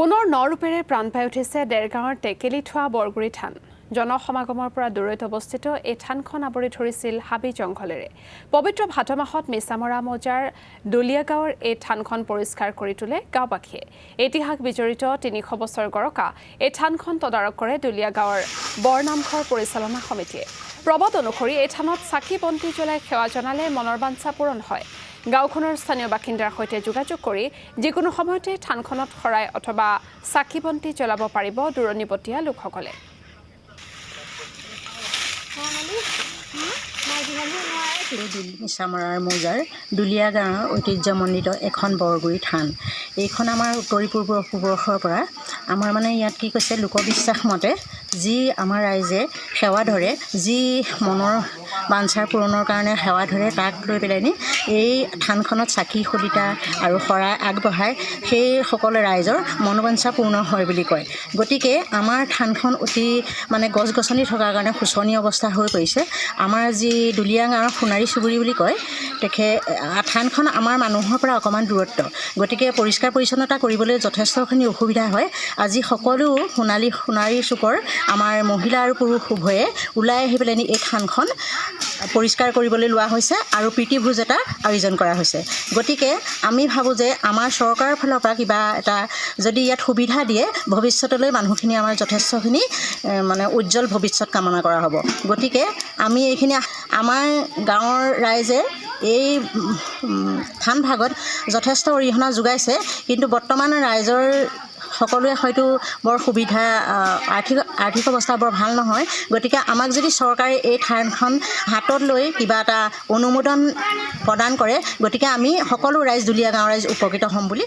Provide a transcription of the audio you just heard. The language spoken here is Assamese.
পুনৰ নৰূপেৰে প্ৰাণ পাই উঠিছে দেৰগাঁৱৰ টেকেলি থোৱা বৰগুৰি থান। জনসমাগমৰ পৰা দূৰৈত অৱস্থিত এই থানখন আৱৰি ধৰিছিল হাবি জংঘলেৰে। পবিত্ৰ ভাদ মাহত মিছামৰা মৌজাৰ দুলীয়া গাঁৱৰ এই থানখন পৰিষ্কাৰ কৰি তোলে গাঁওবাসীয়ে। ইতিহাস বিজড়িত ৩০০ বছৰ গৰকা এই থানখন তদাৰক কৰে দুলীয়া গাঁৱৰ বৰনামঘৰ পৰিচালনা সমিতিয়ে। প্ৰবাদ অনুসৰি এই থানত চাকি বন্তি জ্বলাই সেৱা জনালে মনৰ বাঞ্ছা পূৰণ হয়। গাঁওখনৰ স্থানীয় বাসিন্দাৰ সৈতে যোগাযোগ কৰি যিকোনো সময়তে থানখনত শৰাই অথবা চাকি বন্তি জ্বলাব পাৰিব দূৰণিবতীয়া লোকসকলে। মিছামৰাৰ মৌজাৰ দুলীয়া গাঁৱৰ ঐতিহ্যমণ্ডিত এখন বৰগুৰি থান। এইখন আমাৰ উত্তৰী পূৰ্ববৰ্ষৰ পৰা আমাৰ ইয়াত কি কৈছে লোকবিশ্বাস মতে যি আমাৰ ৰাইজে সেৱা ধৰে, যি মনৰ বাঞ্ছাৰ পূৰণৰ কাৰণে সেৱা ধৰে, তাক লৈ পেলাইনি এই থানখনত চাকি শলিতা আৰু শৰাই আগবঢ়াই সেই সকলো ৰাইজৰ মনোবাঞ্ছা পূৰ্ণ হয় বুলি কয়। গতিকে আমাৰ থানখন অতি গছ গছনি থকাৰ কাৰণে শোচনীয় অৱস্থা হৈ পৰিছে। আমাৰ যি দুলীয়া গাঁৱৰ সোণাৰী চুবুৰী বুলি কয়, থানখন আমাৰ মানুহৰ পৰা অকণমান দূৰত্ব। গতিকে পৰিষ্কাৰ পৰিচ্ছন্নতা কৰিবলৈ যথেষ্টখিনি অসুবিধা হয়। আজি সকলো সোণাৰী চুকৰ আমাৰ মহিলা আৰু পুৰুষ উভয়ে ওলাই আহি পেলাই এই থানখন পৰিষ্কাৰ কৰিবলৈ লোৱা হৈছে আৰু প্ৰীতিভোজ এটা আয়োজন কৰা হৈছে। গতিকে আমি ভাবোঁ যে আমাৰ চৰকাৰৰ ফালৰ পৰা কিবা এটা যদি ইয়াত সুবিধা দিয়ে, ভৱিষ্যতলৈ মানুহখিনি আমাৰ যথেষ্টখিনি উজ্জ্বল ভৱিষ্যত কামনা কৰা হ'ব। গতিকে আমি এইখিনি আমাৰ গাঁৱৰ ৰাইজে এই থান ভাগত যথেষ্ট অৰিহণা যোগাইছে, কিন্তু বৰ্তমান ৰাইজৰ সকলোৱে হয়তো বৰ সুবিধা আৰ্থিক অৱস্থা বৰ ভাল নহয়। গতিকে আমাক যদি চৰকাৰে এই থানখন হাতত লৈ কিবা এটা অনুমোদন প্ৰদান কৰে, গতিকে আমি সকলো ৰাইজ দুলীয়া গাঁৱৰ ৰাইজ উপকৃত হ'ম বুলি